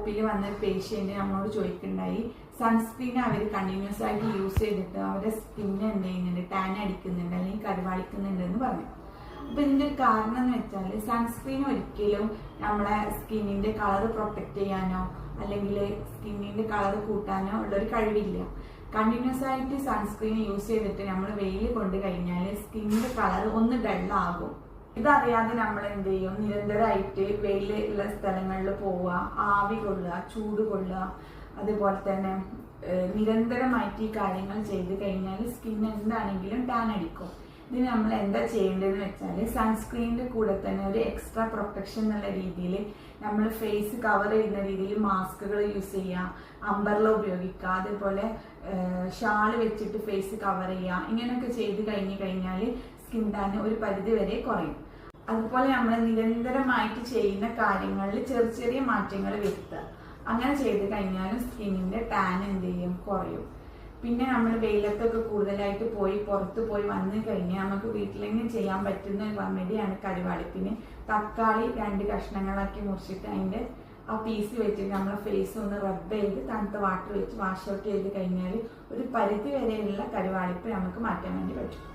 OP വന്ന patient നമ്മളോട് ചോദിക്കുന്നുണ്ടായി, sunscreen അവർ continuous ആയിട്ട് യൂസ് ചെയ്തിട്ട് അവരുടെ സ്കിന്ന് എന്ത് ചെയ്യുന്നുണ്ട്, ടാൻ അടിക്കുന്നുണ്ട് അല്ലെങ്കിൽ കരുവാളിക്കുന്നുണ്ട് എന്ന് പറഞ്ഞു. അപ്പൊ ഇതിന്റെ കാരണം എന്ന് വെച്ചാൽ സൺസ്ക്രീൻ ഒരിക്കലും നമ്മളെ സ്കിന്നിന്റെ കളർ പ്രൊട്ടക്ട് ചെയ്യാനോ അല്ലെങ്കിൽ സ്കിന്നിന്റെ കളർ കൂട്ടാനോ ഉള്ളൊരു കഴിവില്ല. കണ്ടിന്യൂസ് ആയിട്ട് സൺസ്ക്രീൻ യൂസ് ചെയ്തിട്ട് നമ്മൾ വെയിൽ കൊണ്ട് കഴിഞ്ഞാൽ സ്കിന്നിന്റെ കളർ ഒന്ന് ഡള്ളാകും. ഇതറിയാതെ നമ്മൾ എന്ത് ചെയ്യും, നിരന്തരമായിട്ട് വെയിലുള്ള സ്ഥലങ്ങളിൽ പോവുക, ആവി കൊള്ളുക, ചൂട് കൊള്ളുക, അതുപോലെ തന്നെ നിരന്തരമായിട്ട് ഈ കാര്യങ്ങൾ ചെയ്ത് കഴിഞ്ഞാൽ സ്കിൻ എന്താണെങ്കിലും ടാൻ അടിക്കും. ഇതിന് നമ്മൾ എന്താ ചെയ്യേണ്ടതെന്ന് വെച്ചാൽ സൺസ്ക്രീനിന്റെ കൂടെ തന്നെ ഒരു എക്സ്ട്രാ പ്രൊട്ടക്ഷൻ എന്നുള്ള രീതിയിൽ നമ്മൾ ഫേസ് കവർ ചെയ്യുന്ന രീതിയിൽ മാസ്കുകൾ യൂസ് ചെയ്യുക, അംബർല ഉപയോഗിക്കുക, അതേപോലെ ഷാള് വെച്ചിട്ട് ഫേസ് കവർ ചെയ്യുക. ഇങ്ങനെയൊക്കെ ചെയ്ത് കഴിഞ്ഞാൽ സ്കിൻ ടാൻ ഒരു പരിധി വരെ കുറയും. അതുപോലെ നമ്മൾ നിരന്തരമായിട്ട് ചെയ്യുന്ന കാര്യങ്ങളിൽ ചെറിയ മാറ്റങ്ങൾ വരുത്തുക. അങ്ങനെ ചെയ്ത് കഴിഞ്ഞാലും സ്കിന്നിന്റെ ടാൻ എന്ത് ചെയ്യും, കുറയും. പിന്നെ നമ്മൾ വെയിലത്തൊക്കെ കൂടുതലായിട്ട് പുറത്ത് പോയി വന്നു കഴിഞ്ഞാൽ നമുക്ക് വീട്ടിലെങ്കിലും ചെയ്യാൻ പറ്റുന്ന ഒരു റെമഡിയാണ് കരുവാളിപ്പിന്. തക്കാളി 2 കഷ്ണങ്ങളാക്കി മുറിച്ചിട്ട് അതിന്റെ ആ പീസ് വെച്ചിട്ട് നമ്മളെ ഫേസ് ഒന്ന് റബ്ബ് ചെയ്ത് തണുത്ത വാട്ടർ വെച്ച് വാഷ് ഔട്ട് ചെയ്ത് കഴിഞ്ഞാൽ ഒരു പരിധി വരെയുള്ള കരുവാളിപ്പ് നമുക്ക് മാറ്റാൻ വേണ്ടി പറ്റും.